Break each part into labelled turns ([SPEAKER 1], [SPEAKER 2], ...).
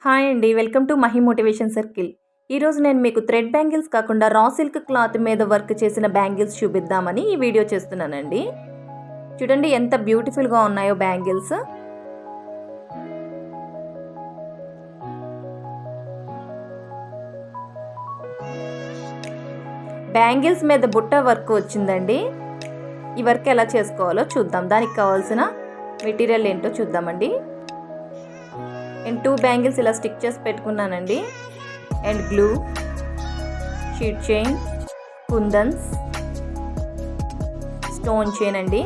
[SPEAKER 1] Hi అండి, welcome to Mahi motivation circle. ఈరోజు నేను మీకు థ్రెడ్ బ్యాంగిల్స్ కాకుండా రా సిల్క్ క్లాత్ మీద వర్క్ చేసిన బ్యాంగిల్స్ చూపిద్దామని ఈ వీడియో చేస్తున్నానండి. చూడండి ఎంత బ్యూటిఫుల్గా ఉన్నాయో బ్యాంగిల్స్. బ్యాంగిల్స్ మీద బుట్ట వర్క్ వచ్చిందండి. ఈ వర్క్ ఎలా చేసుకోవాలో చూద్దాం. దానికి కావాల్సిన మెటీరియల్ ఏంటో చూద్దామండి. నేను 2 బ్యాంగిల్స్ ఇలా స్టిక్ చేసి పెట్టుకున్నానండి. And glue, sheet chain, kundans, stone chain అండి.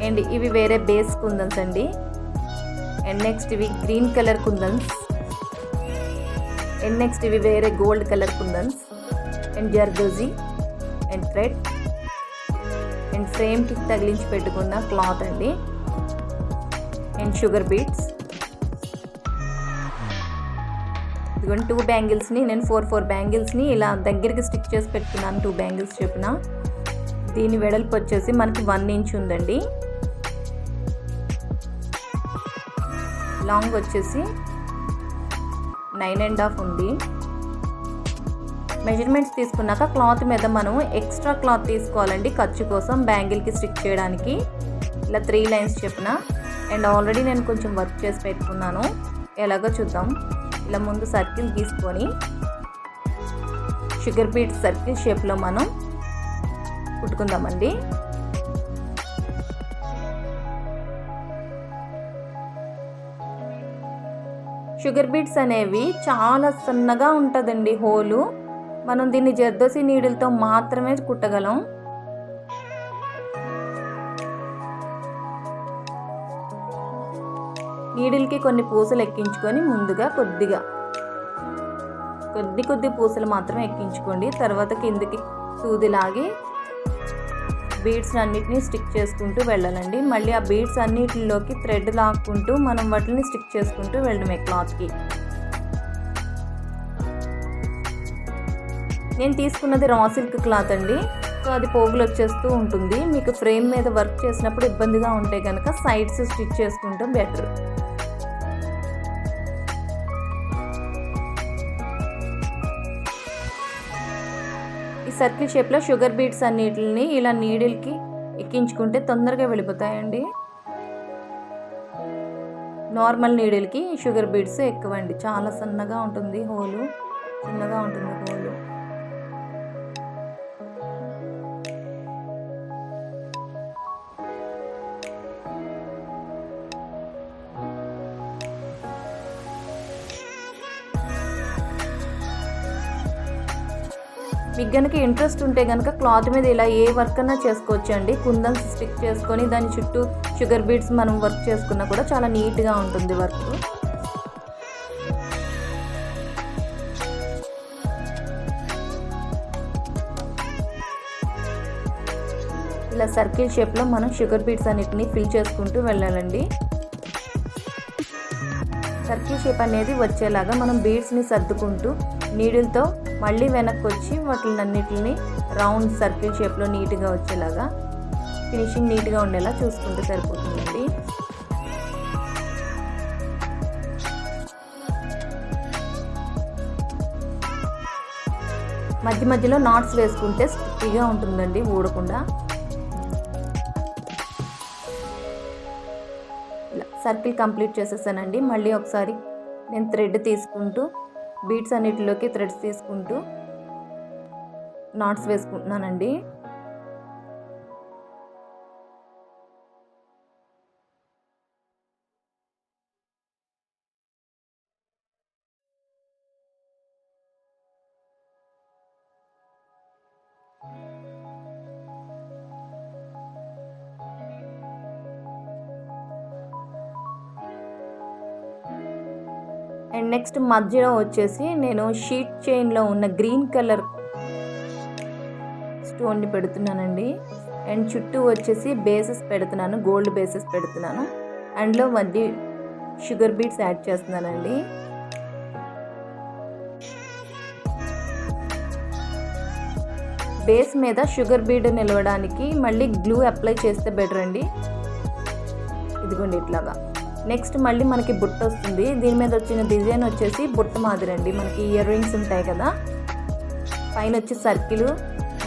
[SPEAKER 1] అండ్ ఇవి వేరే బేస్ కుందన్స్ అండి. అండ్ నెక్స్ట్ ఇవి green colour kundans. And next ఇవి వేరే gold colour kundans. And zardozi and thread and ఫ్రేమ్కి తగిలించి పెట్టుకున్న క్లాత్ అండి. And sugar beads. ఇదిగోండి 2 బ్యాంగిల్స్ని నేను 4 బ్యాంగిల్స్ని ఇలా దగ్గరికి స్టిక్ చేసి పెట్టుకున్నాను. 2 బ్యాంగిల్స్ చెప్పిన. దీని వెడల్పు వచ్చేసి మనకి 1 ఇంచ్ ఉందండి. లాంగ్ వచ్చేసి 9.5 ఉంది. మెజర్మెంట్స్ తీసుకున్నాక క్లాత్ మీద మనం ఎక్స్ట్రా క్లాత్ తీసుకోవాలండి ఖర్చు కోసం బ్యాంగిల్కి స్టిక్ చేయడానికి. ఇలా 3 లైన్స్ చెప్పిన. అండ్ ఆల్రెడీ నేను కొంచెం వర్క్ చేసి పెట్టుకున్నాను. ఎలాగో చూద్దాం. ఇలా ముందు సర్కిల్ గీసుకొని షుగర్ బీట్స్ సర్కిల్ షేప్లో మనం కుట్టుకుందామండి. షుగర్ బీట్స్ అనేవి చాలా సన్నగా ఉంటుందండి హోలు. మనం దీన్ని జర్దోసి నీడిల్తో మాత్రమే కుట్టగలం. నీడిల్కి కొన్ని పూసలు ఎక్కించుకొని ముందుగా కొద్ది పూసలు మాత్రమే ఎక్కించుకోండి. తర్వాత కిందికి సూదిలాగి బీడ్స్ అన్నిటిని స్టిక్ చేసుకుంటూ వెళ్ళాలండి. మళ్ళీ ఆ బీడ్స్ అన్నిటిలోకి థ్రెడ్ లాక్కుంటూ మనం వాటిని స్టిక్ చేసుకుంటూ వెళ్ళడమే క్లాత్కి. నేను తీసుకున్నది రా సిల్క్ క్లాత్ అండి. సో అది పోగులు వచ్చేస్తూ ఉంటుంది. మీకు ఫ్రేమ్ మీద వర్క్ చేసినప్పుడు ఇబ్బందిగా ఉంటే కనుక సైడ్స్ స్టిచ్ చేసుకుంటాం బెటర్. ఈ సర్కిల్ షేప్లో షుగర్ బీట్స్ అన్నిటిని ఇలా నీడిల్కి ఎక్కించుకుంటే తొందరగా వెళ్ళిపోతాయండి. నార్మల్ నీడిల్కి షుగర్ బీట్స్ ఎక్కువండి. చాలా సన్నగా ఉంటుంది హోలు, చిన్నగా ఉంటుంది హోలు. మీకు కనుక ఇంట్రెస్ట్ ఉంటే కనుక క్లాత్ మీద ఇలా ఏ వర్క్ అన్నా చేసుకోవచ్చు అండి. కుందన్స్ స్టిక్ చేసుకొని దాని చుట్టూ షుగర్ బీడ్స్ మనం వర్క్ చేసుకున్నా కూడా చాలా నీట్గా ఉంటుంది వర్క్. ఇలా సర్కిల్ షేప్లో మనం షుగర్ బీడ్స్ అన్నిటిని ఫిల్ చేసుకుంటూ వెళ్ళాలండి. సర్కిల్ షేప్ అనేది వచ్చేలాగా మనం బీడ్స్ని సర్దుకుంటూ నీడిల్తో మళ్ళీ వెనక్కి వచ్చి వాటినన్నిటిని రౌండ్ సర్కిల్ షేప్లో నీట్గా వచ్చేలాగా ఫినిషింగ్ నీట్గా ఉండేలా చూసుకుంటే సరిపోతుందండి. మధ్య మధ్యలో నాట్స్ వేసుకుంటే స్టిక్గా ఉంటుందండి, ఊడకుండా. ఇలా సర్కిల్ కంప్లీట్ చేసేసానండి. మళ్ళీ ఒకసారి నేను థ్రెడ్ తీసుకుంటూ బీడ్స్ అన్నిటిలోకి థ్రెడ్స్ తీసుకుంటూ నాట్స్ వేసుకుంటున్నానండి. అండ్ నెక్స్ట్ మధ్యలో వచ్చేసి నేను షీట్ చైన్లో ఉన్న గ్రీన్ కలర్ స్టోన్ని పెడుతున్నానండి. అండ్ చుట్టూ వచ్చేసి బేసెస్ పెడుతున్నాను, గోల్డ్ బేసెస్ పెడుతున్నాను. అండ్లో మధ్య షుగర్ బీట్స్ యాడ్ చేస్తున్నానండి. బేస్ మీద షుగర్ బీడ్ నిలవడానికి మళ్ళీ గ్లూ అప్లై చేస్తే బెటర్ అండి. ఇదిగోండి ఇట్లాగా నెక్స్ట్ మళ్ళీ మనకి బుట్ట వస్తుంది. దీని మీద వచ్చిన డిజైన్ వచ్చేసి బుట్ట మాదిరి అండి. మనకి ఇయర్ రింగ్స్ ఉంటాయి కదా, పైన వచ్చి సర్కిల్,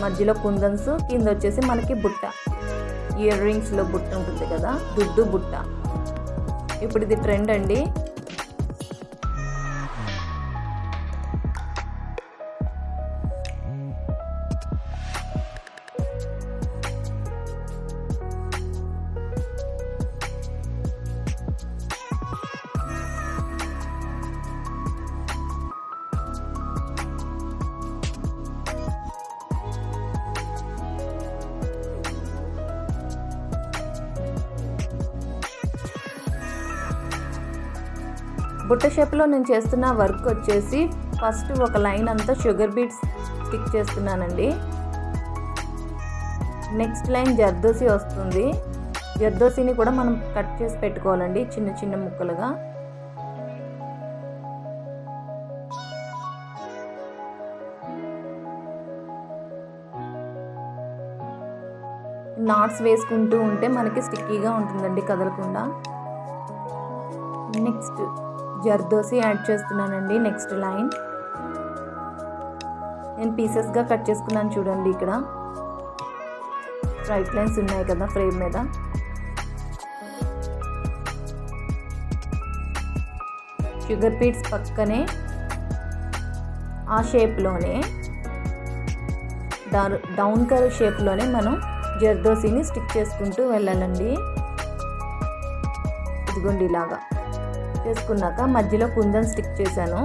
[SPEAKER 1] మధ్యలో కుందన్స్, కింద వచ్చేసి మనకి బుట్ట, ఇయర్ రింగ్స్లో బుట్ట ఉంటుంది కదా, దుద్దు బుట్ట. ఇప్పుడు ఇది ట్రెండ్ అండి. బుట్ట షేప్లో నేను చేస్తున్న వర్క్ వచ్చేసి ఫస్ట్ ఒక లైన్ అంతా షుగర్ బీట్స్ స్టిక్ చేస్తున్నానండి. నెక్స్ట్ లైన్ జర్దోసి వస్తుంది. జర్దోసిని కూడా మనం కట్ చేసి పెట్టుకోవాలండి చిన్న చిన్న ముక్కలుగా. నాట్స్ వేసుకుంటూ ఉంటే మనకి స్టిక్కీగా ఉంటుందండి, కదలకుండా. నెక్స్ట్ జర్దోసి యాడ్ చేస్తున్నానండి. నెక్స్ట్ లైన్ నేను పీసెస్గా కట్ చేసుకున్నాను చూడండి. ఇక్కడ స్ట్రైట్ లైన్స్ ఉన్నాయి కదా ఫ్రేమ్ మీద. షుగర్ బీట్స్ పక్కనే ఆ షేప్లోనే డౌన్ కర్వ్ షేప్లోనే మనం జర్దోసిని స్టిక్ చేసుకుంటూ వెళ్ళాలండి. ఇదిగోండి ఇలాగా చేసుకున్నాక మధ్యలో కుందన్ స్టిక్ చేశాను.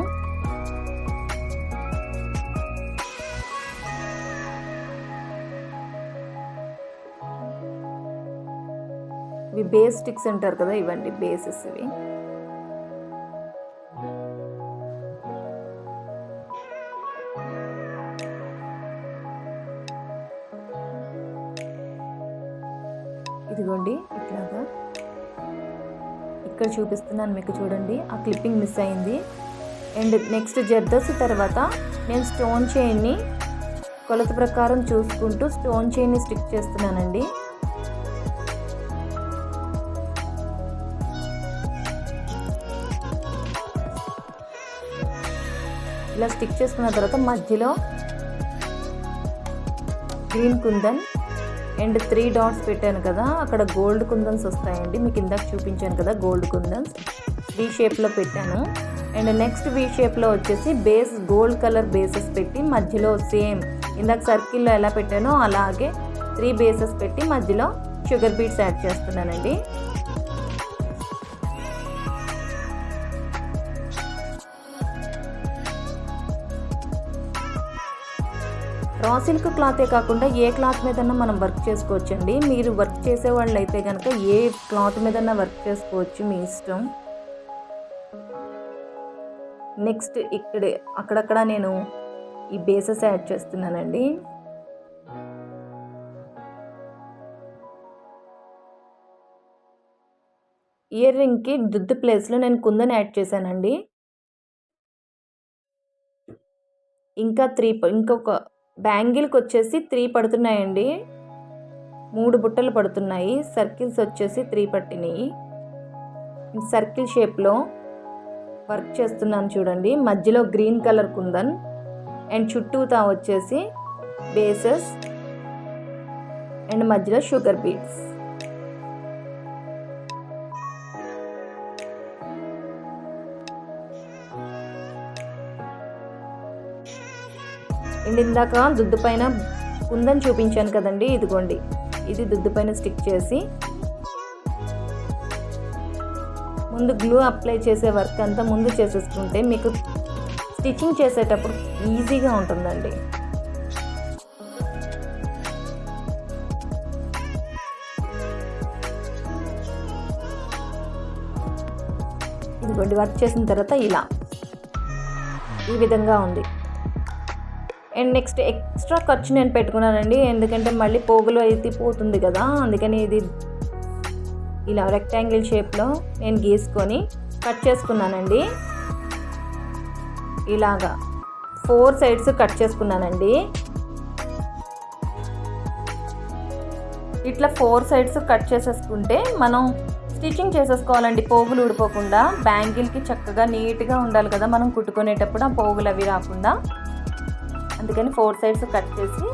[SPEAKER 1] ఇవి బేస్ స్టిక్స్ అంటారు కదా, ఇవ్వండి బేసెస్ ఇవి. ఇదిగోండి ఇట్లాగా ఇక్కడ చూపిస్తున్నాను మీకు, చూడండి ఆ క్లిప్పింగ్ మిస్ అయింది. అండ్ నెక్స్ట్ జర్దోసి తర్వాత నేను స్టోన్ చైన్ని కొలత ప్రకారం చూసుకుంటూ స్టోన్ చైన్ని స్టిక్ చేస్తున్నానండి. ఇలా స్టిక్ చేసుకున్న తర్వాత మధ్యలో గ్రీన్ కుందన్ అండ్ 3 డాట్స్ పెట్టాను కదా, అక్కడ గోల్డ్ కుందన్స్ వస్తాయండి. మీకు ఇందాక చూపించాను కదా గోల్డ్ కుందన్స్, వి షేప్లో పెట్టాను. అండ్ నెక్స్ట్ వి షేప్లో వచ్చేసి బేస్ గోల్డ్ కలర్ బేసెస్ పెట్టి మధ్యలో సేమ్ ఇందాక సర్కిల్లో ఎలా పెట్టానో అలాగే 3 బేసెస్ పెట్టి మధ్యలో షుగర్ బీట్స్ యాడ్ చేస్తున్నానండి. రా సిల్క్ క్లాతే కాకుండా ఏ క్లాత్ మీదన్నా మనం వర్క్ చేసుకోవచ్చండి. మీరు వర్క్ చేసే వాళ్ళు అయితే కనుక ఏ క్లాత్ మీదన్నా వర్క్ చేసుకోవచ్చు, మీ ఇష్టం. నెక్స్ట్ ఇక్కడ అక్కడక్కడ నేను ఈ బేసెస్ యాడ్ చేస్తున్నానండి. ఇయర్ రింగ్కి దుద్దు ప్లేస్లో నేను కుందన్ యాడ్ చేశానండి. ఇంకా ఇంకొక బ్యాంగిల్కి వచ్చేసి 3 పడుతున్నాయండి, 3 బుట్టలు పడుతున్నాయి. సర్కిల్స్ వచ్చేసి 3 పట్టినాయి. సర్కిల్ షేప్లో వర్క్ చేస్తున్నాను చూడండి. మధ్యలో గ్రీన్ కలర్ కుందన్ అండ్ చుట్టూతా వచ్చేసి బేసెస్ అండ్ మధ్యలో షుగర్ బీట్స్. అండ్ ఇందాక దుద్దు పైన కుందన్ చూపించాను కదండి, ఇదిగోండి ఇది దుద్దు పైన స్టిక్ చేసి ముందు గ్లూ అప్లై చేసే వర్క్ అంతా ముందు చేసేసుకుంటే మీకు స్టిచ్చింగ్ చేసేటప్పుడు ఈజీగా ఉంటుందండి. ఇదిగోండి వర్క్ చేసిన తర్వాత ఇలా ఈ విధంగా ఉంది. అండ్ నెక్స్ట్ ఎక్స్ట్రా ఖర్చు నేను పెట్టుకున్నానండి, ఎందుకంటే మళ్ళీ పోగులు అయితే పోతుంది కదా, అందుకని ఇది ఇలా రెక్టాంగిల్ షేప్లో నేను గీసుకొని కట్ చేసుకున్నానండి. ఇలాగా 4 సైడ్స్ కట్ చేసుకున్నానండి. ఇట్లా 4 సైడ్స్ కట్ చేసేసుకుంటే మనం స్టిచ్చింగ్ చేసేసుకోవాలండి, పోగులు ఊడిపోకుండా. బ్యాంగిల్కి చక్కగా నీట్గా ఉండాలి కదా మనం కుట్టుకునేటప్పుడు, ఆ పోగులు అవి రాకుండా. అందుకని 4 సైడ్స్ కట్ చేసి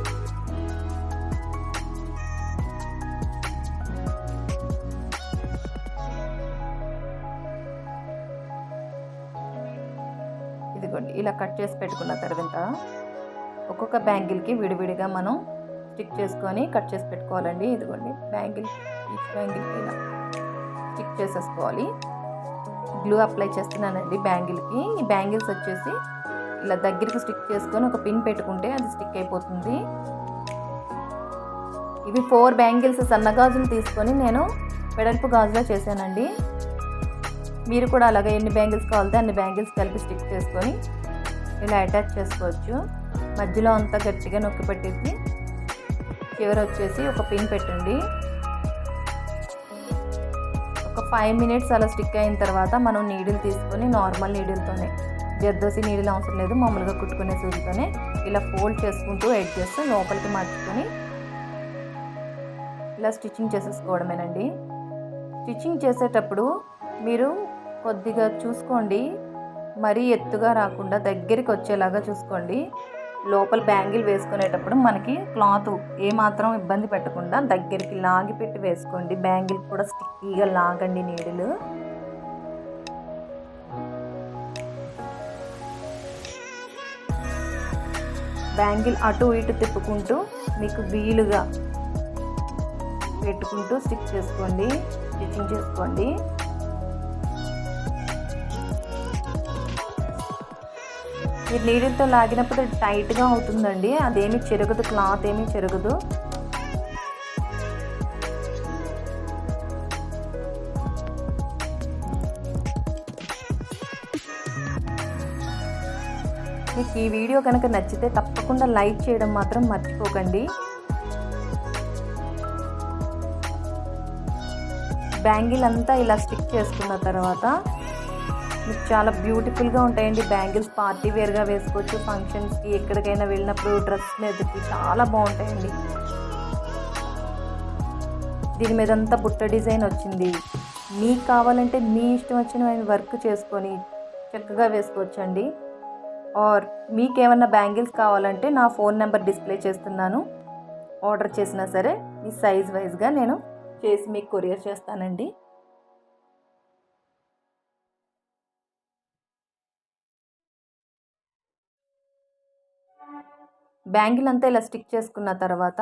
[SPEAKER 1] ఇదిగోండి ఇలా కట్ చేసి పెట్టుకున్న తర్వాత ఒక్కొక్క బ్యాంగిల్కి విడివిడిగా మనం స్టిక్ చేసుకొని కట్ చేసి పెట్టుకోవాలండి. ఇదిగోండి ఈచ్ బ్యాంగిల్కి ఇలా స్టిక్ చేసేసుకోవాలి. గ్లూ అప్లై చేస్తున్నానండి బ్యాంగిల్కి. ఈ బ్యాంగిల్స్ వచ్చేసి ఇలా దగ్గరికి స్టిక్ చేసుకొని ఒక పిన్ పెట్టుకుంటే అది స్టిక్ అయిపోతుంది. ఇవి 4 బ్యాంగిల్స్ సన్నగాజులు తీసుకొని నేను వెడల్పు గాజులా చేశానండి. మీరు కూడా అలాగే ఎన్ని బ్యాంగిల్స్ కావాలితే అన్ని బ్యాంగిల్స్ కలిపి స్టిక్ చేసుకొని ఇలా అటాచ్ చేసుకోవచ్చు. మధ్యలో అంతా గట్టిగా నొక్కి పెట్టేసి చివర వచ్చేసి ఒక పిన్ పెట్టండి. ఒక 5 మినిట్స్ అలా స్టిక్ అయిన తర్వాత మనం నీడిల్ తీసుకొని నార్మల్ నీడిల్తోనే, జర్దోసి నీడిల్ అవసరం లేదు, మామూలుగా కుట్టుకునే సూదితోనే ఇలా ఫోల్డ్ చేసుకుంటూ ఎడ్జెస్ లోపలికి మార్చుకొని ఇలా స్టిచ్చింగ్ చేసేసుకోవడమేనండి. స్టిచ్చింగ్ చేసేటప్పుడు మీరు కొద్దిగా చూసుకోండి, మరీ ఎత్తుగా రాకుండా దగ్గరికి వచ్చేలాగా చూసుకోండి. లోపల బ్యాంగిల్ వేసుకునేటప్పుడు మనకి క్లాత్ ఏమాత్రం ఇబ్బంది పెట్టకుండా దగ్గరికి లాగి పెట్టి వేసుకోండి. బ్యాంగిల్ కూడా స్టిక్కీగా లాగండి నీడిలు. బ్యాంగిల్ అటు ఇటు తిప్పుకుంటూ మీకు వీలుగా పెట్టుకుంటూ స్టిచ్చింగ్ చేసుకోండి. మీరు నీడిల్తో లాగినప్పుడు టైట్గా అవుతుందండి, అదేమీ చెరగదు, క్లాత్ ఏమీ చెరగదు. మీకు ఈ వీడియో కనుక నచ్చితే తప్పకుండా లైక్ చేయడం మాత్రం మర్చిపోకండి. బ్యాంగిల్ అంతా ఇలా స్టిక్ చేసుకున్న తర్వాత మీకు చాలా బ్యూటిఫుల్గా ఉంటాయండి బ్యాంగిల్స్. పార్టీ వేర్గా వేసుకోవచ్చు, ఫంక్షన్స్కి ఎక్కడికైనా వెళ్ళినప్పుడు డ్రెస్ మీదకి చాలా బాగుంటాయండి. దీని మీద అంతా బుట్ట డిజైన్ వచ్చింది. మీకు కావాలంటే మీ ఇష్టం వచ్చిన వర్క్ చేసుకొని చక్కగా వేసుకోవచ్చండి. ఆర్ మీకేమన్నా బ్యాంగిల్స్ కావాలంటే నా ఫోన్ నెంబర్ డిస్ప్లే చేస్తున్నాను, ఆర్డర్ చేసినా సరే మీ సైజ్ వైజ్గా నేను చేసి మీకు కొరియర్ చేస్తానండి. బ్యాంగిల్ అంతా ఇలా స్టిక్ చేసుకున్న తర్వాత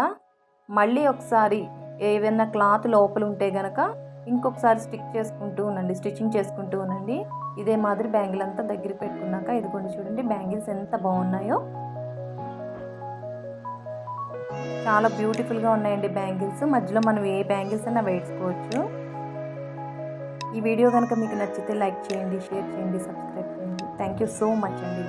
[SPEAKER 1] మళ్ళీ ఒకసారి ఏవైనా క్లాత్ లోపల ఉంటే కనుక ఇంకొకసారి స్టిచ్చింగ్ చేసుకుంటూ ఉండండి. ఇదే మాదిరి బ్యాంగిల్ అంతా దగ్గర పెట్టుకున్నాక ఇదిగోండి చూడండి బ్యాంగిల్స్ ఎంత బాగున్నాయో, చాలా బ్యూటిఫుల్గా ఉన్నాయండి బ్యాంగిల్స్. మధ్యలో మనం ఏ బ్యాంగిల్స్ అయినా వేసుకోవచ్చు. ఈ వీడియో కనుక మీకు నచ్చితే లైక్ చేయండి, షేర్ చేయండి, సబ్స్క్రైబ్ చేయండి. థ్యాంక్ యూ సో మచ్ అండి.